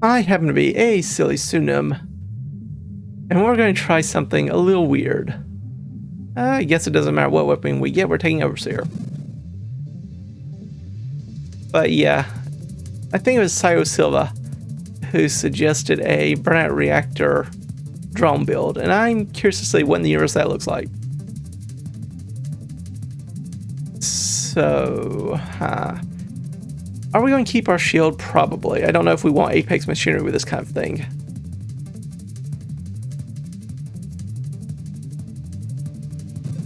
I happen to be a SillyPseudonym, and we're going to try something a little weird. I guess it doesn't matter what weapon we get, we're taking Overseer. But yeah, I think it was Siosilvar who suggested a Burnout Reactor drone build, and I'm curious to see what in the universe that looks like. So, are we going to keep our shield? Probably. I don't know if we want Apex machinery with this kind of thing.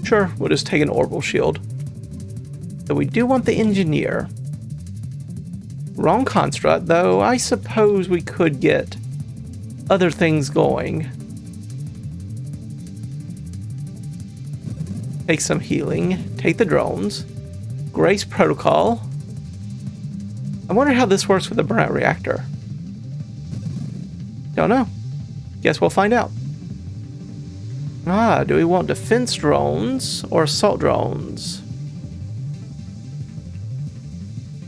Sure, we'll just take an orbital shield. So we do want the engineer. Wrong construct, though I suppose we could get other things going. Take some healing, take the drones, Grace Protocol. I wonder how this works with the Burnout Reactor. Don't know. Guess we'll find out. Do we want defense drones or assault drones?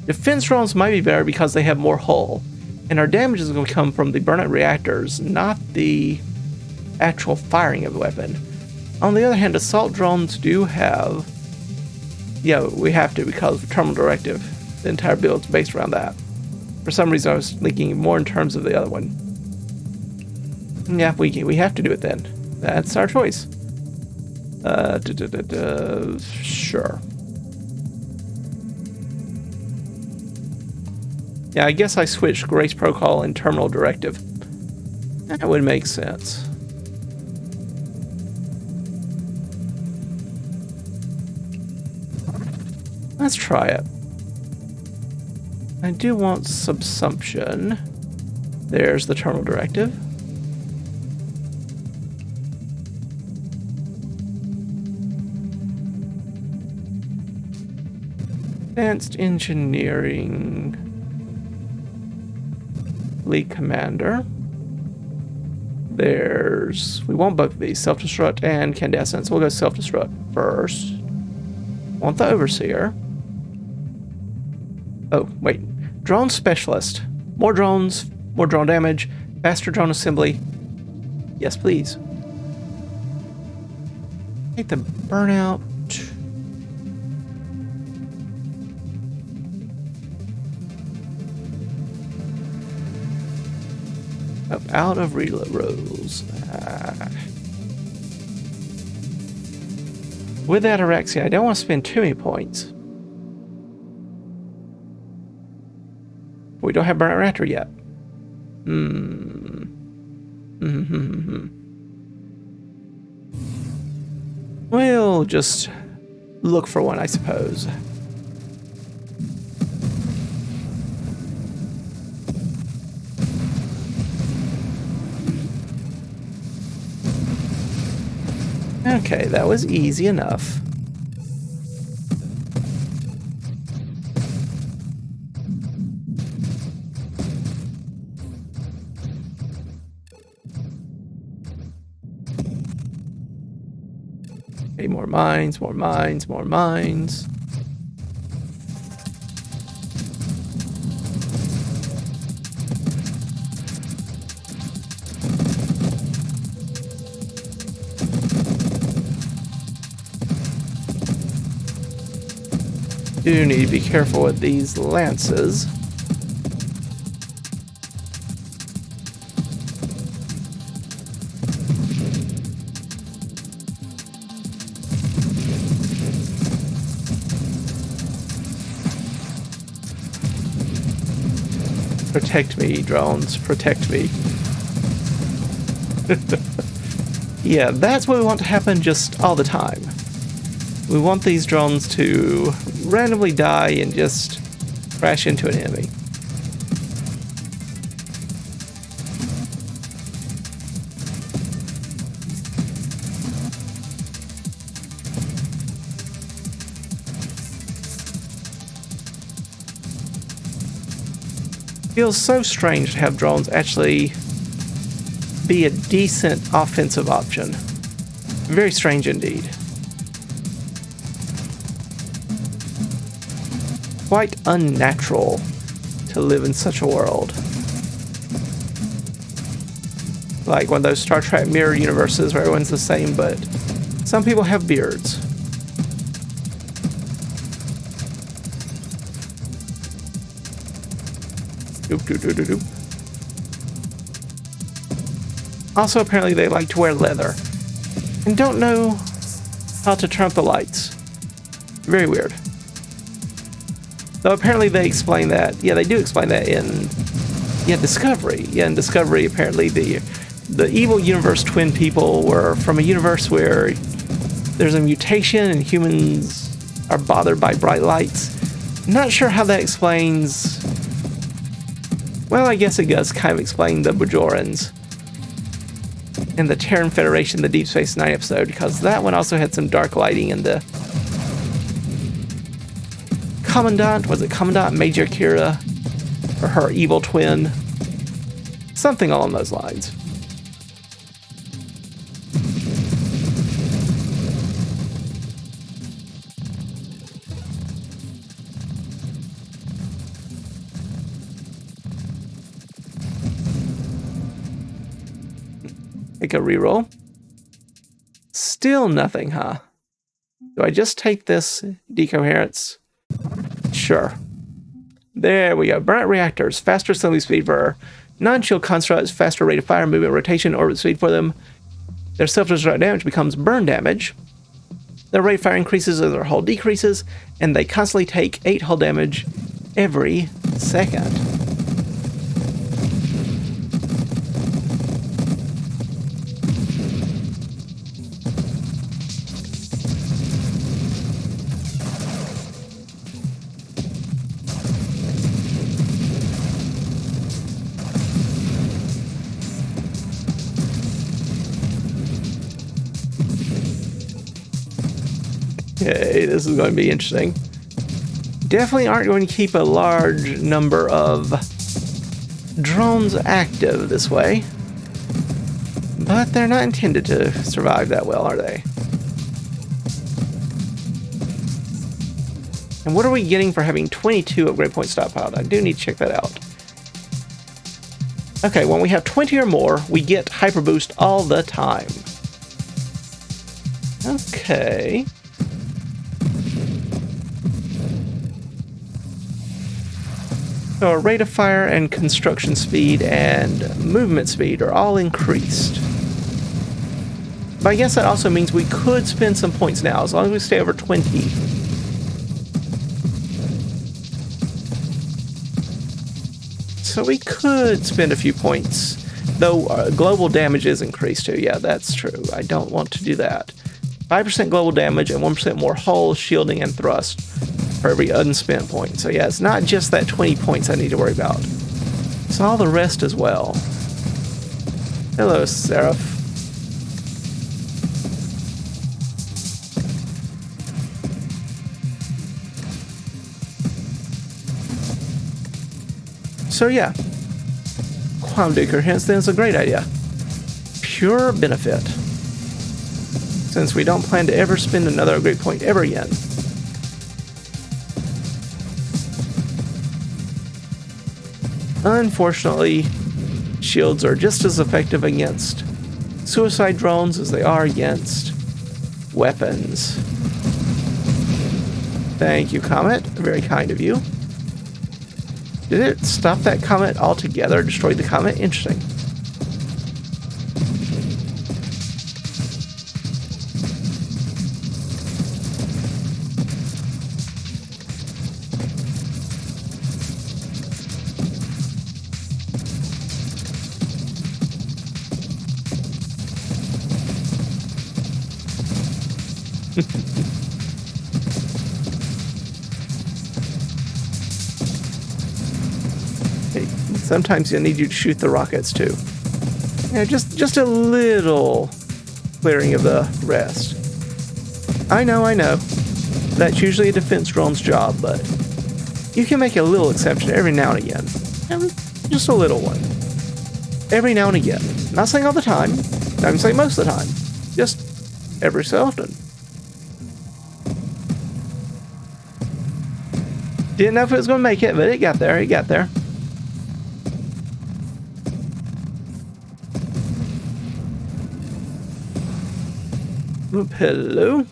Defense drones might be better because they have more hull, and our damage is going to come from the Burnout Reactors, not the actual firing of the weapon. On the other hand, assault drones do have... Yeah, we have to because of the terminal directive. The entire build is based around that. For some reason, I was thinking more in terms of the other one. Yeah, we have to do it then. That's our choice. Sure. Yeah, I guess I switched Grace Protocol and Terminal Directive. That would make sense. Let's try it. I do want Subsumption. There's the Terminal Directive. Advanced Engineering. Lead Commander. We want both of these, Self-Destruct and Candescence. We'll go Self-Destruct first. Want the Overseer. Oh, wait. Drone Specialist. More drones, more drone damage, faster drone assembly. Yes, please. Take the Burnout. Out of reload rolls. With that Ataraxia, I don't want to spend too many points. We don't have Burnout Reactor yet. We'll just look for one, I suppose. Okay, that was easy enough. Okay, more mines, more mines, more mines. Do need to be careful with these lances. Protect me, drones. Protect me. Yeah, that's what we want to happen just all the time. We want these drones to randomly die and just crash into an enemy. Feels so strange to have drones actually be a decent offensive option. Very strange indeed. Quite unnatural to live in such a world. like one of those Star Trek mirror universes where everyone's the same, but some people have beards. Doop, doop, doop, doop, doop. Also, apparently they like to wear leather and don't know how to turn up the lights. Very weird. Though apparently they explain that. Yeah, they do explain that in Discovery. Yeah, in Discovery, apparently the evil universe twin people were from a universe where there's a mutation and humans are bothered by bright lights. Not sure how that explains. Well, I guess it does kind of explain the Bajorans and the Terran Federation, the Deep Space Nine episode, because that one also had some dark lighting in the Commandant, was it Commandant Major Kira, or her evil twin? Something along those lines. Take a reroll. Still nothing, huh? Do I just take this decoherence? Sure. There we go. Burnout reactors, faster assembly speed for non-shield constructs, faster rate of fire, movement, rotation, orbit speed for them. Their self-destruct damage becomes burn damage. Their rate of fire increases as their hull decreases, and they constantly take 8 hull damage every second. Okay, this is going to be interesting. Definitely aren't going to keep a large number of drones active this way. But they're not intended to survive that well, are they? And what are we getting for having 22 upgrade points stockpiled? I do need to check that out. Okay, when we have 20 or more, we get hyper boost all the time. Okay. So our rate of fire and construction speed and movement speed are all increased. But I guess that also means we could spend some points now, as long as we stay over 20. So we could spend a few points, though global damage is increased too. Yeah, that's true. I don't want to do that. 5% global damage and 1% more hull, shielding, and thrust for every unspent point. So yeah, it's not just that 20 points I need to worry about. It's all the rest as well. Hello, Seraph. So yeah, quantum decoherence then is a great idea. Pure benefit. Since we don't plan to ever spend another upgrade point ever again. Unfortunately, shields are just as effective against suicide drones as they are against weapons. Thank you, Comet. Very kind of you. Did it stop that comet altogether? Destroy the comet? Interesting. Sometimes I need you to shoot the rockets too. Yeah, just a little clearing of the rest. I know. That's usually a defense drone's job, but you can make a little exception every now and again. Just a little one. Every now and again. Not saying all the time. Not even saying most of the time. Just every so often. Didn't know if it was going to make it, but it got there. Oop, hello.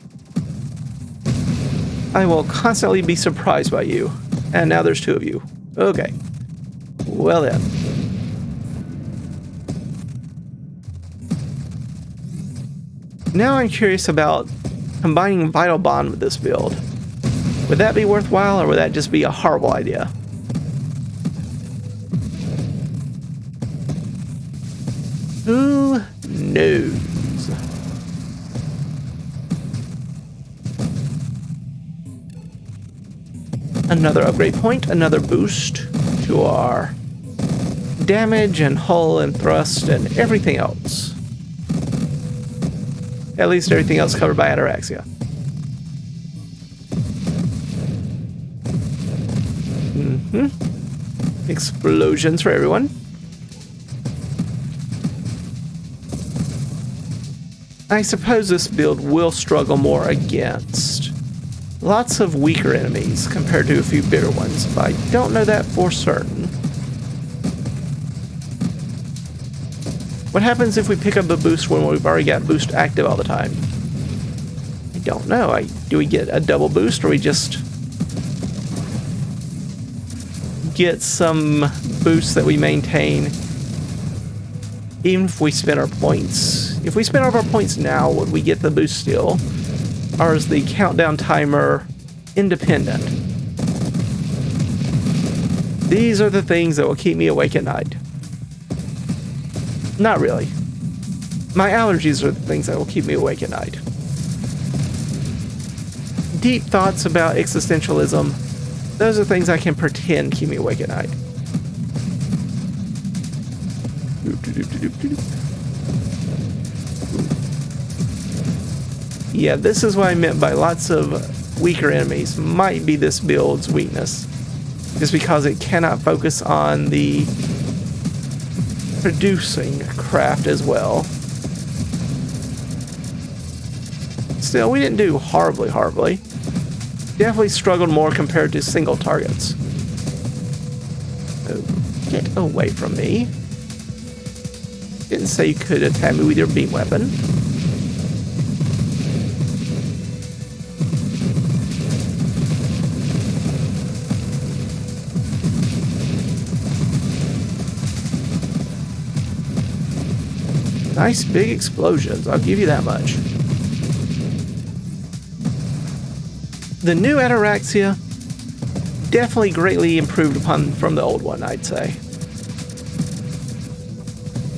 I will constantly be surprised by you. And now there's two of you. Okay. Well then. Now I'm curious about combining Vital Bond with this build. Would that be worthwhile, or would that just be a horrible idea? Who knows? Another upgrade point, another boost to our damage and hull and thrust and everything else. At least everything else covered by Ataraxia. Explosions for everyone. I suppose this build will struggle more against lots of weaker enemies compared to a few bigger ones, but I don't know that for certain. What happens if we pick up a boost when we've already got boost active all the time? I don't know. Do we get a double boost, or we just get some boosts that we maintain even if we spend our points? If we spend all of our points now, would we get the boost still? Or is the countdown timer independent? These are the things that will keep me awake at night. Not really. My allergies are the things that will keep me awake at night. Deep thoughts about existentialism, those are things I can pretend keep me awake at night. Yeah, this is what I meant by lots of weaker enemies might be this build's weakness. Just because it cannot focus on the producing craft as well. Still, we didn't do horribly. Definitely struggled more compared to single targets. Oh, get away from me. Didn't say you could attack me with your beam weapon. Nice big explosions, I'll give you that much. The new Ataraxia definitely greatly improved upon from the old one, I'd say.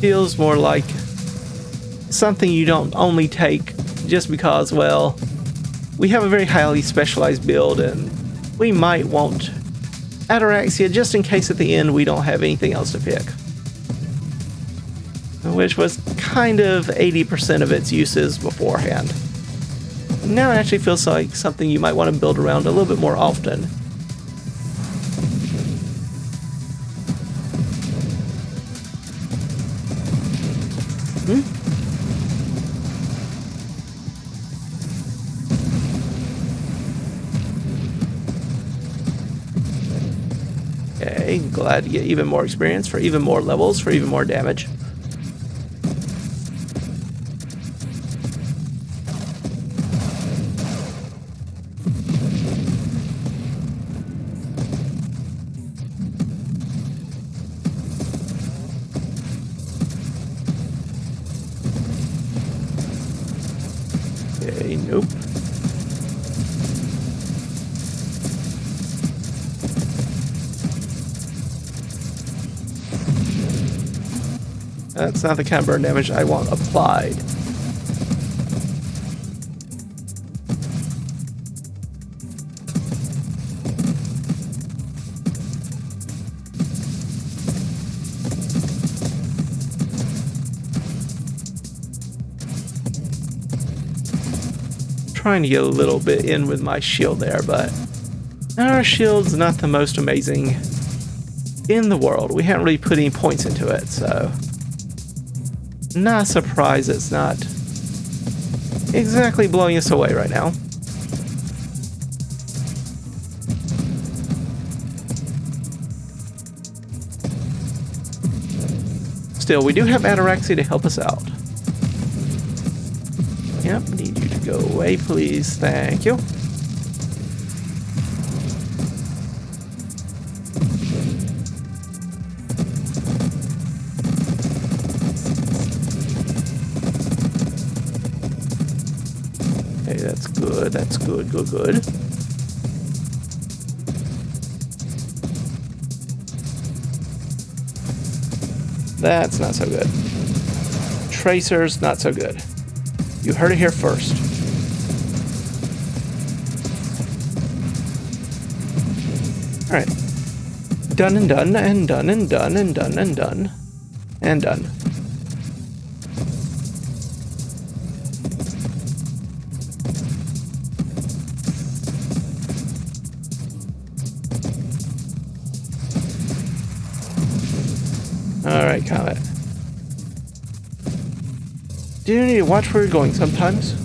Feels more like something you don't only take just because, well, we have a very highly specialized build and we might want Ataraxia just in case at the end we don't have anything else to pick. Which was kind of 80% of its uses beforehand. Now it actually feels like something you might want to build around a little bit more often. Okay, glad to get even more experience for even more levels, for even more damage. Okay, nope. That's not the kind of burn damage I want applied. Trying to get a little bit in with my shield there, but our shield's not the most amazing in the world. We haven't really put any points into it, so not surprised it's not exactly blowing us away right now. Still, we do have Ataraxia to help us out. Yep, need you to Go away, please. Thank you. Okay, that's good. That's good. Good. That's not so good. Tracers, not so good. You heard it here first. Alright. Done and done and done and done and done and done. And done. Alright, Comet. Do you need to watch where you're going sometimes?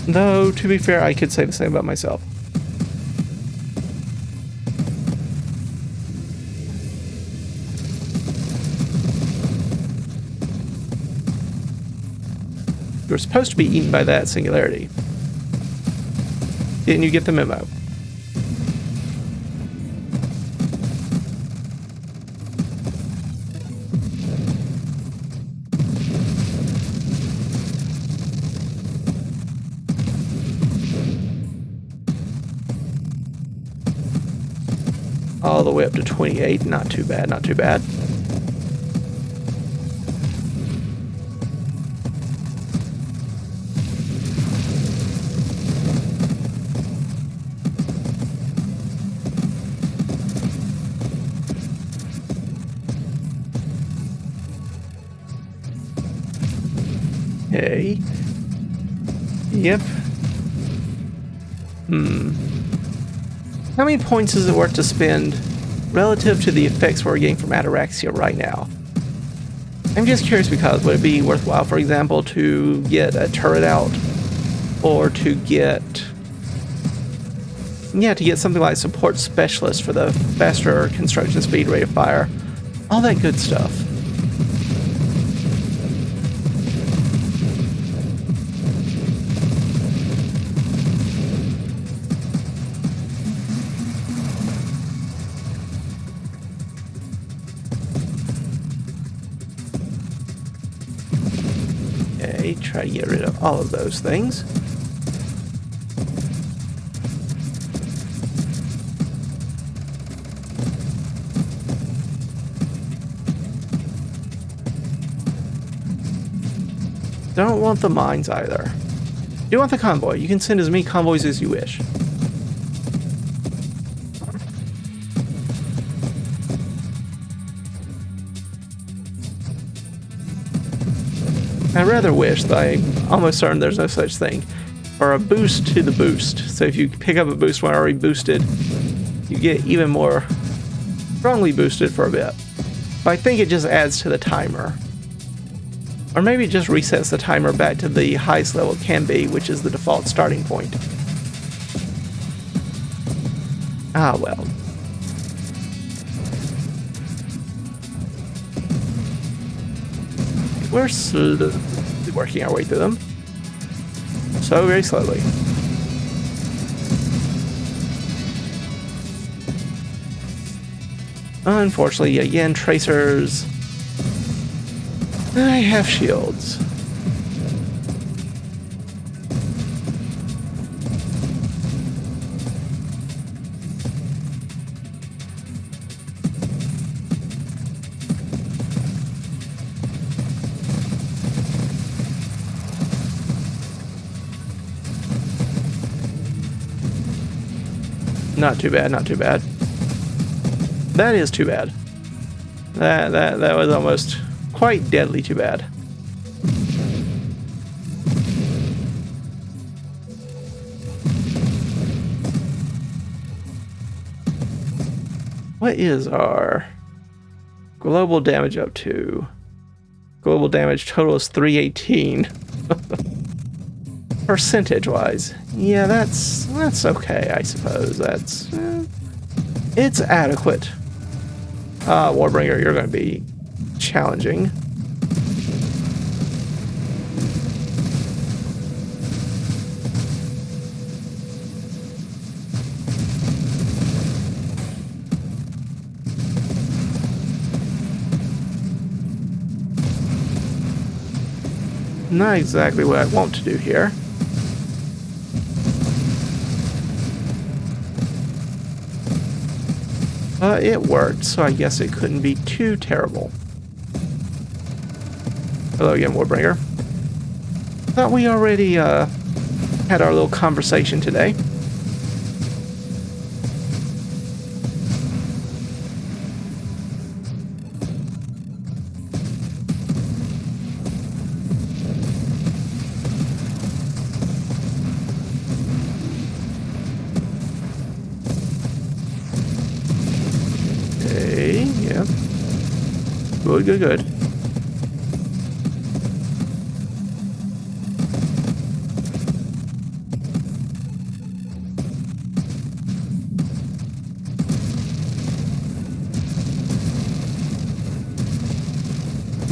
Though, to be fair, I could say the same about myself. You're supposed to be eaten by that singularity. Didn't you get the memo? All the way up to 28. Not too bad, not too bad. Okay. Yep. How many points is it worth to spend relative to the effects we're getting from Ataraxia right now? I'm just curious because would it be worthwhile, for example, to get a turret out or to get something like support specialist for the faster construction speed, rate of fire, all that good stuff. Try to get rid of all of those things. Don't want the mines either. You want the convoy. You can send as many convoys as you wish. I rather wish that I'm almost certain there's no such thing. Or a boost to the boost. So if you pick up a boost when already boosted, you get even more strongly boosted for a bit. But I think it just adds to the timer. Or maybe it just resets the timer back to the highest level it can be, which is the default starting point. Ah, well. We're slowly working our way through them. So very slowly. Unfortunately, again, tracers. I have shields. Not too bad, not too bad. That is too bad. That was almost quite deadly too bad. What is our global damage up to? Global damage total is 318. Percentage-wise, yeah, that's okay, I suppose. That's it's adequate. Warbringer, you're going to be challenging. Not exactly what I want to do here. But it worked, so I guess it couldn't be too terrible. Hello again, Warbringer. Thought we already had our little conversation today. Okay, yeah. Good, good, good.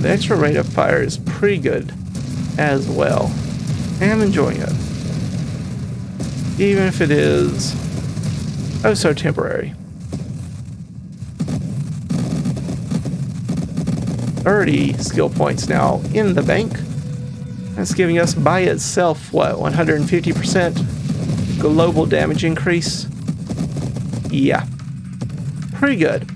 The extra rate of fire is pretty good as well. I am enjoying it. Even if it is oh so temporary. 30 skill points now in the bank. That's giving us by itself, what, 150% global damage increase? Yeah. Pretty good.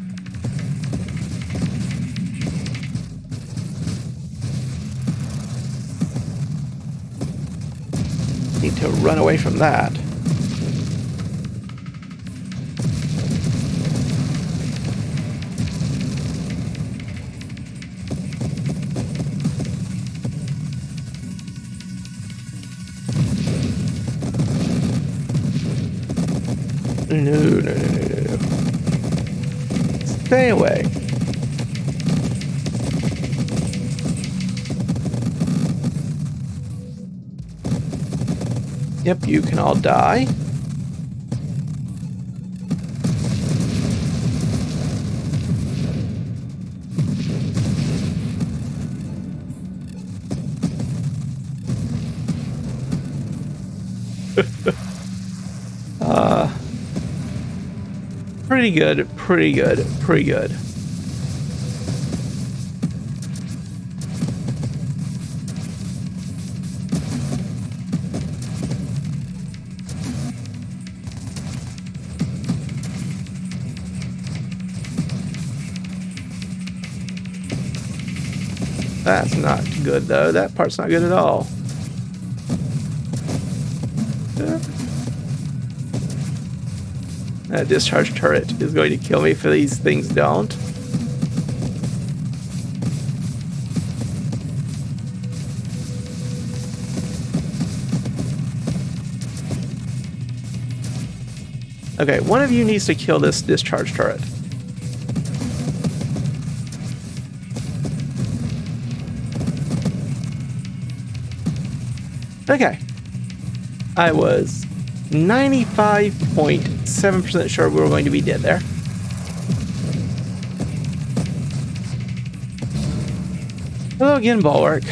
Need to run away from that. No. Stay away. Yep, you can all die. Pretty good, pretty good, pretty good. That's not good, though. That part's not good at all. That discharge turret is going to kill me if these things don't. Okay, one of you needs to kill this discharge turret. Okay. I was 95.7% sure we were going to be dead there. Hello again, Bulwark.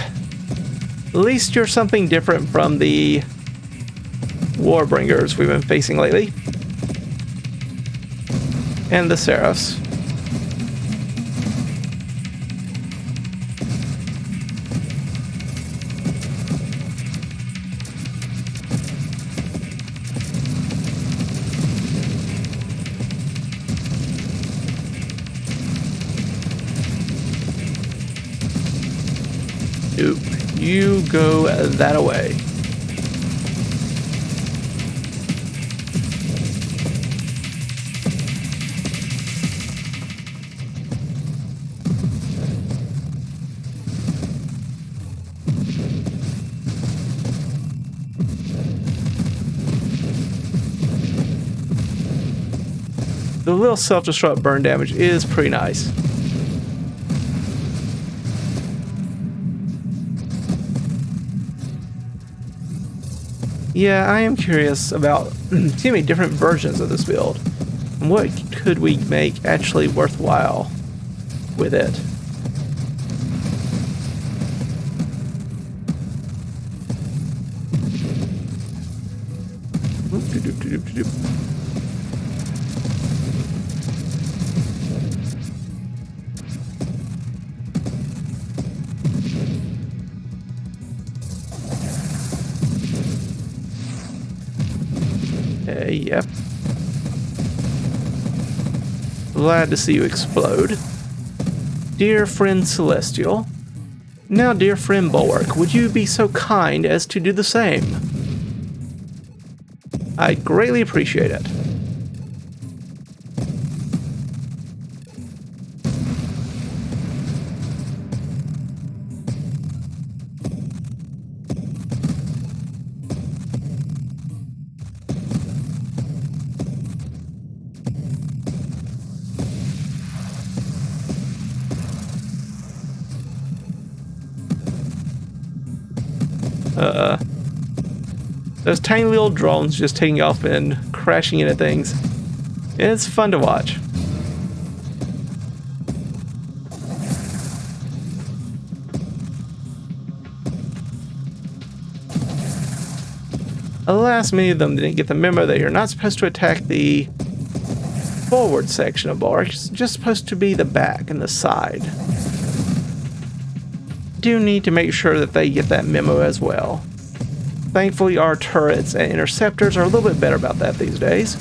At least you're something different from the Warbringers we've been facing lately. And the Seraphs. Nope. You go that away. The little self-destruct burn damage is pretty nice. Yeah, I am curious about too many different versions of this build. And what could we make actually worthwhile with it? Yep. Glad to see you explode. Dear friend Celestial. Now, dear friend Bulwark, would you be so kind as to do the same? I'd greatly appreciate it. Those tiny little drones just taking off and crashing into things. It's fun to watch. Alas, many of them didn't get the memo that you're not supposed to attack the forward section of Bulwark. It's just supposed to be the back and the side. Do need to make sure that they get that memo as well. Thankfully, our turrets and interceptors are a little bit better about that these days.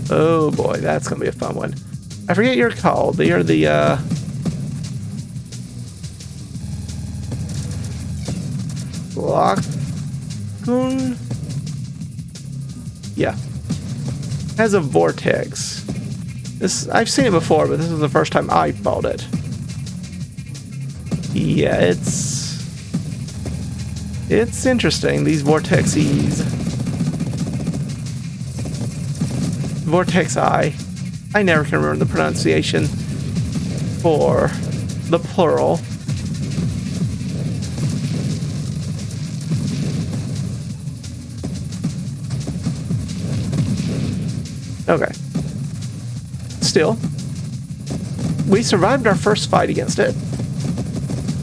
Oh boy, that's going to be a fun one. I forget your call. They are the, Lockgoon? Yeah. Has a vortex. I've seen it before, but this is the first time I fought it. Yeah, it's interesting, these vortexes. Vortexi. I never can remember the pronunciation for the plural. Okay. Still, we survived our first fight against it.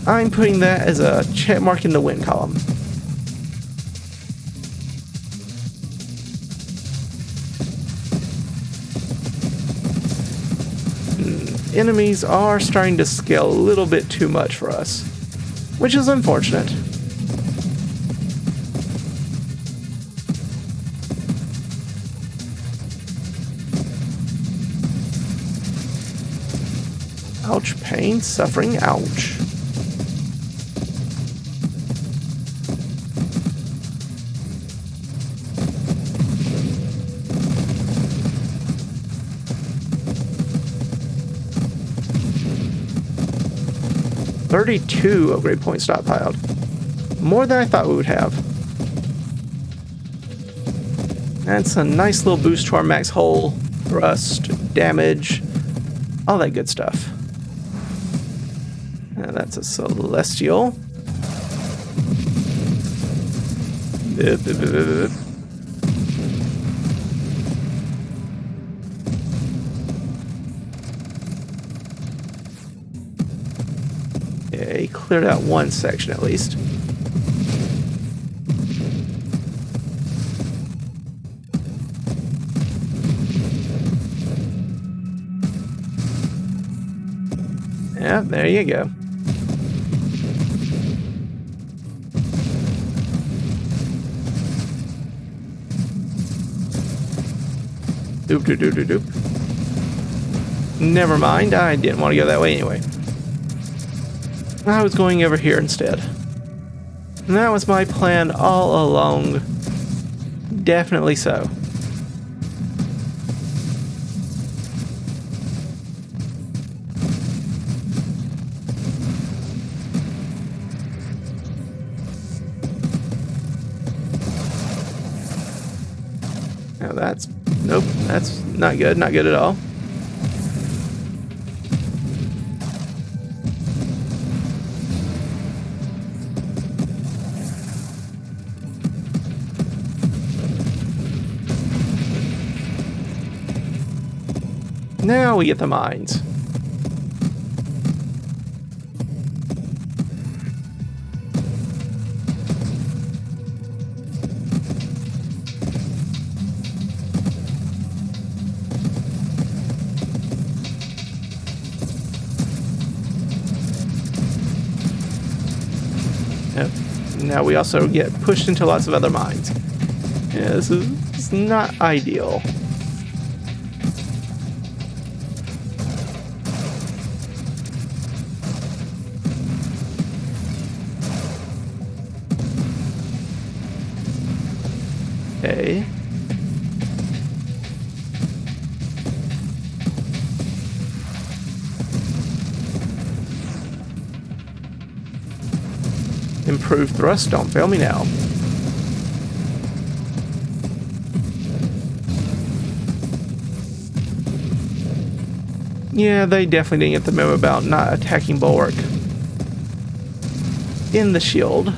I'm putting that as a check mark in the win column. Enemies are starting to scale a little bit too much for us, which is unfortunate. Ouch, pain, suffering, ouch. $32 upgrade points stockpiled. More than I thought we would have. That's a nice little boost to our max hull, thrust, damage, all that good stuff. And that's a Celestial. Yeah, he cleared out one section at least. Yeah, there you go. Doop, doop, doop, doop, doop. Never mind, I didn't want to go that way anyway. I was going over here instead. And that was my plan all along. Definitely so. Now that's... Nope, that's not good. Not good at all. Now we get the mines. Now we also get pushed into lots of other mines. Yeah, this is not ideal. Okay. Improved thrust, don't fail me now. Yeah, they definitely didn't get the memo about not attacking bulwark in the shield.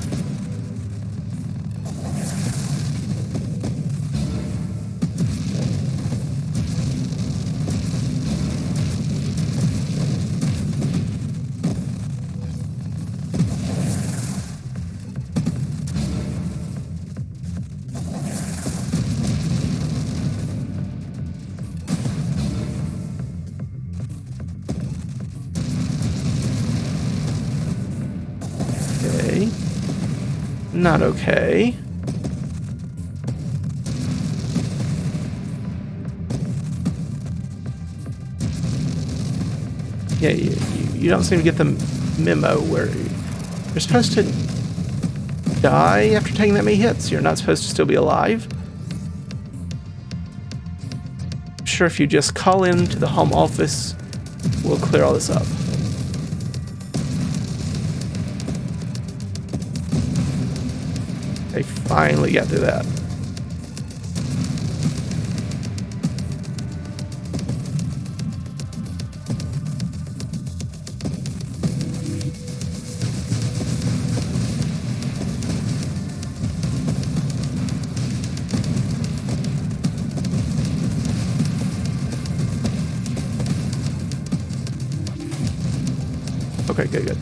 Not okay. Yeah, you don't seem to get the memo where you're supposed to die after taking that many hits. You're not supposed to still be alive. I'm sure if you just call in to the home office, we'll clear all this up. I finally got through that. Okay, good.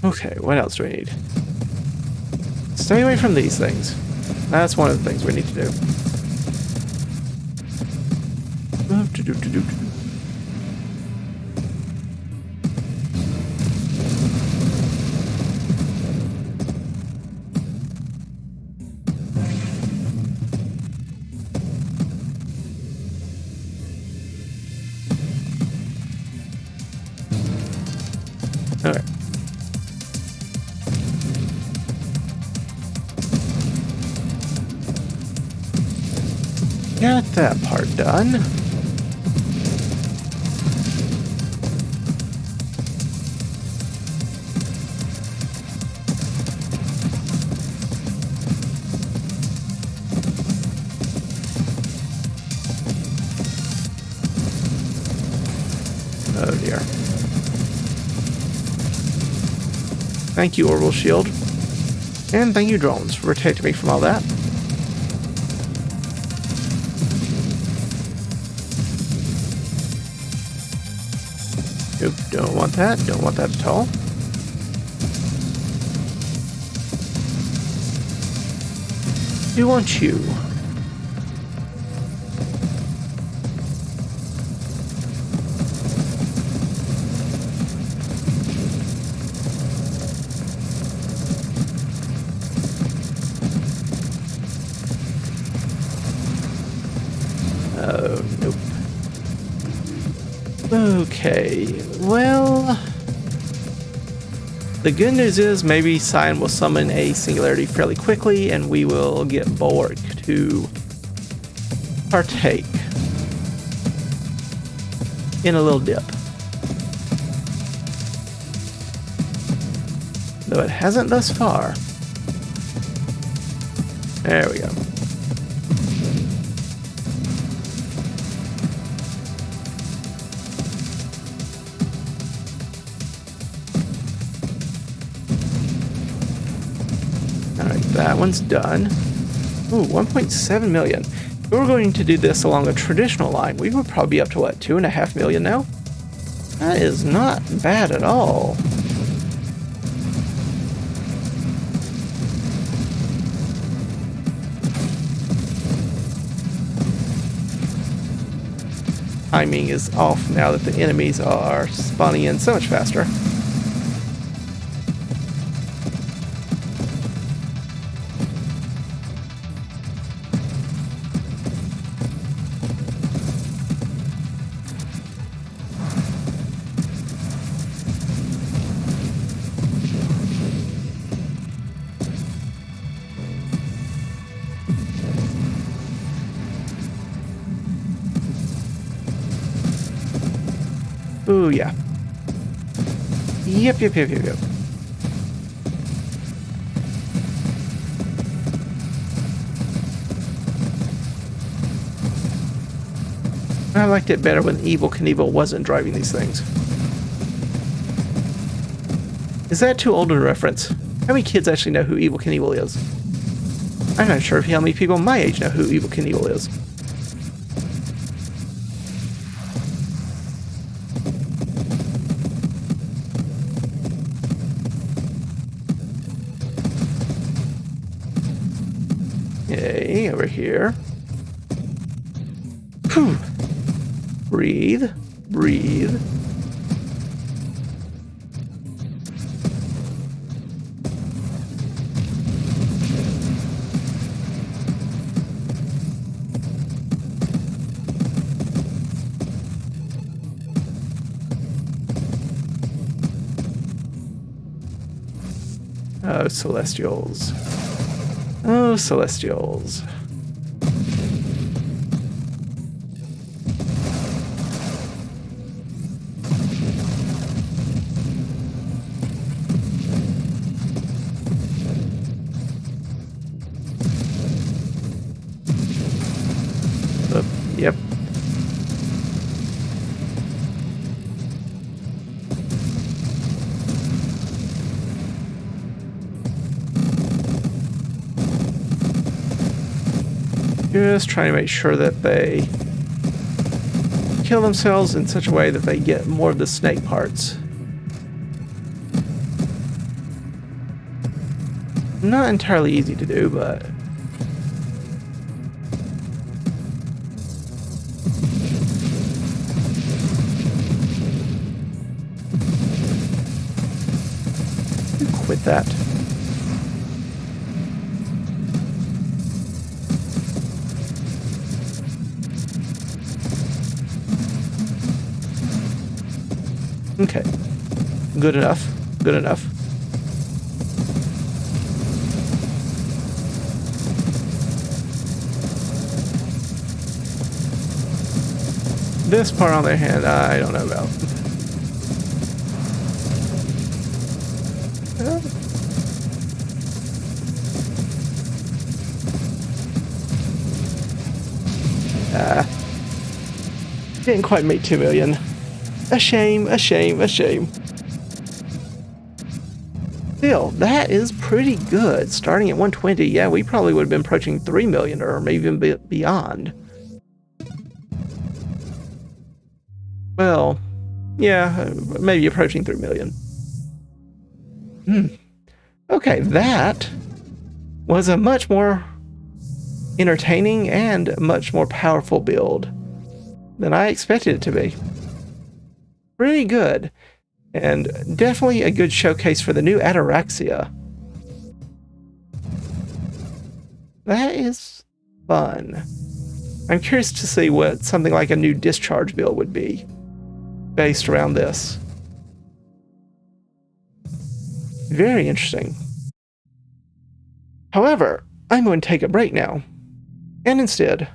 Okay, what else do we need? Stay away from these things. That's one of the things we need to do. Okay. Got that part done. Oh dear. Thank you, Orbital Shield. And thank you, drones, for protecting me from all that. Nope, don't want that. Don't want that at all. Do want you. Oh, nope. Okay, well, the good news is maybe Cyan will summon a singularity fairly quickly and we will get Bulwark to partake in a little dip. Though it hasn't thus far. There we go. That one's done. Ooh, 1.7 million. If we were going to do this along a traditional line, we would probably be up to what, 2.5 million now? That is not bad at all. timing is off now that the enemies are spawning in so much faster. Ooh, yeah. Yep. I liked it better when Evel Knievel wasn't driving these things. Is that too old a reference? How many kids actually know who Evel Knievel is? I'm not sure how many people my age know who Evel Knievel is. Okay, over here. Whew. Breathe. Oh, Celestials. Oh, Celestials. Yep. Just trying to make sure that they kill themselves in such a way that they get more of the snake parts. Not entirely easy to do, but quit that. Okay. Good enough. Good enough. This part, on the other hand, I don't know about. Didn't quite make 2 million. A shame. Still, that is pretty good. Starting at 120, yeah, we probably would have been approaching 3 million or maybe even beyond. Well, yeah, maybe approaching 3 million. Okay, that was a much more entertaining and much more powerful build than I expected it to be. Pretty good, and definitely a good showcase for the new Ataraxia. That is fun. I'm curious to see what something like a new discharge build would be based around this. Very interesting. However, I'm going to take a break now, and instead,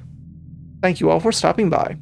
thank you all for stopping by.